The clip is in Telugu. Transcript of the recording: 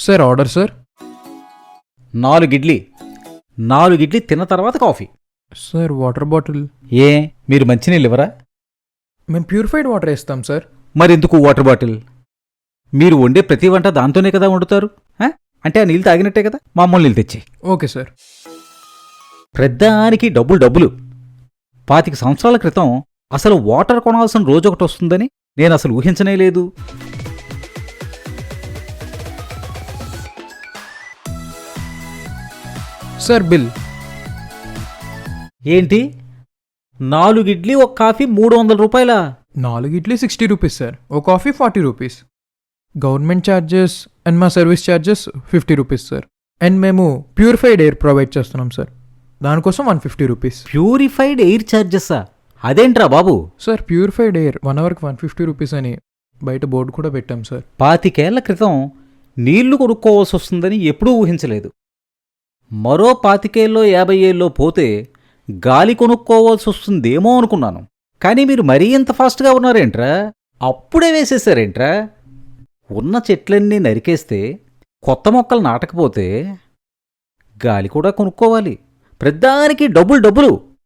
Sir order sir. 4 idli. 4 idli తిన్న తర్వాత కాఫీ. Sir water bottle. ఏ మీరు మంచినీళ్ళు ఇవ్వరా? మేము ప్యూరిఫైడ్ వాటర్ వేస్తాం సార్. మరెందుకు వాటర్ బాటిల్? మీరు వండే ప్రతి వంట దాంతోనే కదా వండుతారు. అంటే ఆ నీళ్ళు తాగినట్టే కదా. మామూలు నీళ్ళు తెచ్చి. Okay sir. ప్రద్దానికి డబ్బులు. 25 సంవత్సరాల క్రితం అసలు వాటర్ కొనాల్సిన రోజు ఒకటి వస్తుందని నేను అసలు ఊహించనే లేదు. Sir bill. ఏంటి 4 ఇడ్లీ ఒక కాఫీ 300 రూపాయలా? 4 ఇడ్లీ 60 రూపీస్ సార్. ఓ coffee 40 rupees. Government charges and మా service charges 50 rupees sir. And మేము ప్యూరిఫైడ్ ఎయిర్ ప్రొవైడ్ చేస్తున్నాం సార్, దానికోసం 150 రూపీస్. ప్యూరిఫైడ్ ఎయిర్ ఛార్జెసా? అదేంట్రా బాబు? సార్ ప్యూరిఫైడ్ ఎయిర్ 1 అవర్కి 150 రూపీస్ అని బయట బోర్డు కూడా పెట్టాం సార్. 25 ఏళ్ల క్రితం నీళ్లు కొనుక్కోవాల్సి వస్తుందని ఎప్పుడూ ఊహించలేదు. మరో 25 50 ఏళ్ళలో పోతే గాలి కొనుక్కోవాల్సి వస్తుందేమో అనుకున్నాను. కానీ మీరు మరీ ఇంత ఫాస్ట్గా ఉన్నారేంట్రా? అప్పుడే వేసేశారేంట్రా? ఉన్న చెట్లన్నీ నరికేస్తే కొత్త మొక్కలు నాటకపోతే గాలి కూడా కొనుక్కోవాలి. ప్రతిదానికి డబ్బులు.